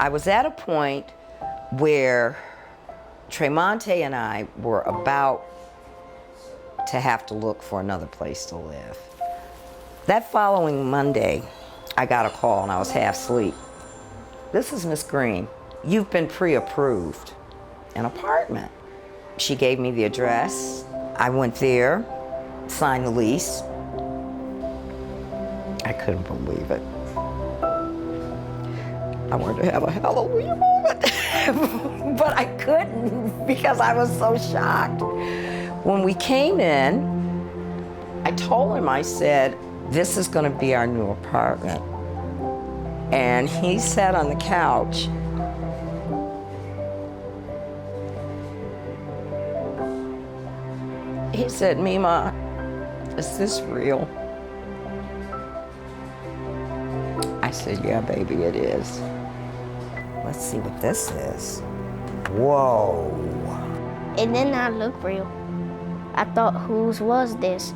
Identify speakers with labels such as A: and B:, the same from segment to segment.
A: I was at a point where Tremonte and I were about to have to look for another place to live. That following Monday, I got a call and I was half asleep. "This is Miss Green. You've been pre-approved an apartment." She gave me the address. I went there, signed the lease. I couldn't believe it. I wanted to have a hallelujah moment, but I couldn't because I was so shocked. When we came in, I told him, I said, "This is going to be our new apartment." And he sat on the couch. He said, "Mima, is this real?" I said, "Yeah, baby, it is." Let's see what this is. Whoa.
B: It did not look real. I thought, whose was this?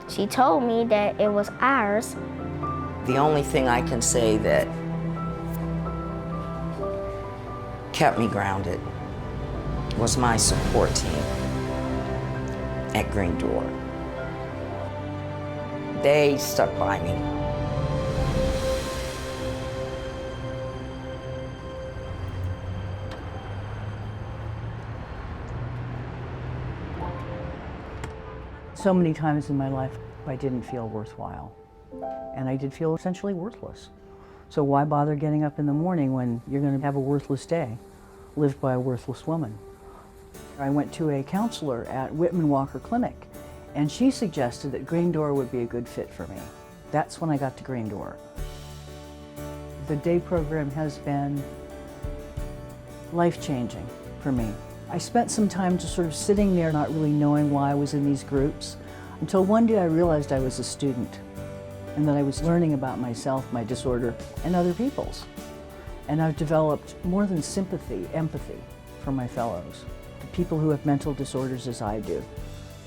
B: She told me that it was ours.
A: The only thing I can say that kept me grounded was my support team at Green Door. They stuck by me.
C: So many times in my life, I didn't feel worthwhile, and I did feel essentially worthless. So why bother getting up in the morning when you're going to have a worthless day, lived by a worthless woman? I went to a counselor at Whitman Walker Clinic, and she suggested that Green Door would be a good fit for me. That's when I got to Green Door. The day program has been life-changing for me. I spent some time just sort of sitting there not really knowing why I was in these groups until one day I realized I was a student and that I was learning about myself, my disorder, and other people's. And I've developed more than sympathy, empathy for my fellows, the people who have mental disorders as I do.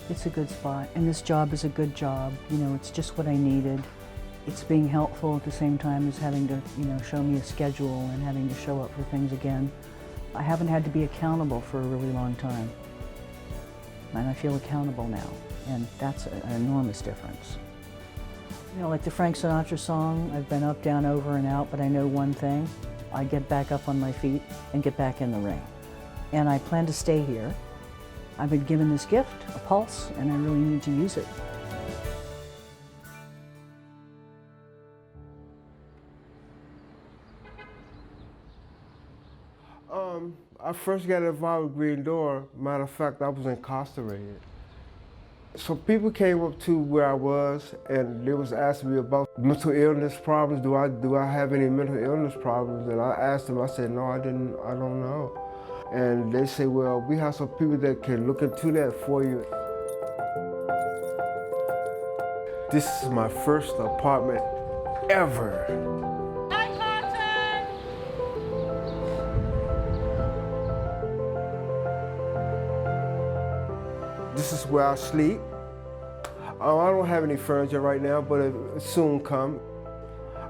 C: It's a good spot, and this job is a good job. You know, it's just what I needed. It's being helpful at the same time as having to, show me a schedule and having to show up for things again. I haven't had to be accountable for a really long time, and I feel accountable now, and that's an enormous difference. Like the Frank Sinatra song, I've been up, down, over, and out, but I know one thing: I get back up on my feet and get back in the ring. And I plan to stay here. I've been given this gift, a pulse, and I really need to use it.
D: I first got involved with Green Door. Matter of fact, I was incarcerated. So people came up to where I was and they was asking me about mental illness problems. Do I have any mental illness problems? And I asked them, I said, no, I don't know. And they say, well, we have some people that can look into that for you. This is my first apartment ever. This is where I sleep. I don't have any furniture right now, but it'll soon come.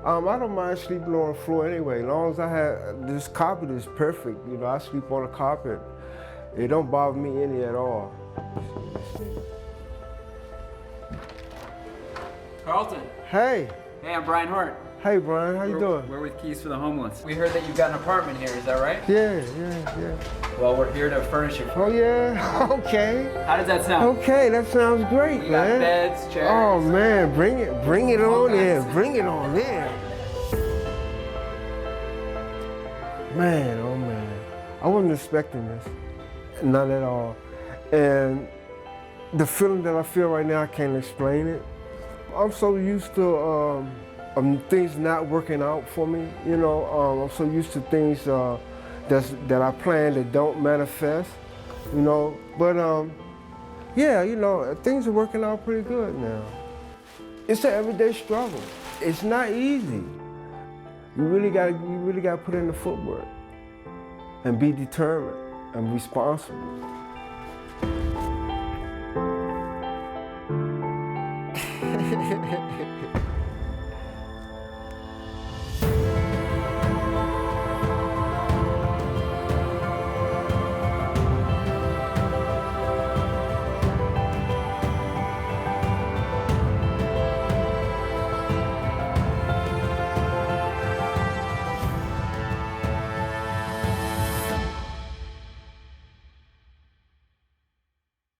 D: I don't mind sleeping on the floor anyway. As long as I have, this carpet is perfect. I sleep on the carpet. It don't bother me any at all.
E: Carlton.
D: Hey.
E: Hey, I'm Brian Hart.
D: Hey, Brian, how you doing?
E: We're with Keys for the Homeless. We heard that you've got an apartment here, is that right?
D: Yeah.
E: Well, we're here to furnish it for
D: Oh,
E: you.
D: yeah? Okay.
E: How does that sound?
D: Okay, that sounds great,
E: We got
D: man.
E: beds, chairs.
D: Oh, man, bring it on in. Bring it on in. Man, oh, man. I wasn't expecting this. Not at all. And the feeling that I feel right now, I can't explain it. I'm so used to things not working out for me, I'm so used to things that I plan that don't manifest, But things are working out pretty good now. It's an everyday struggle. It's not easy. You really got to put in the footwork and be determined and responsible.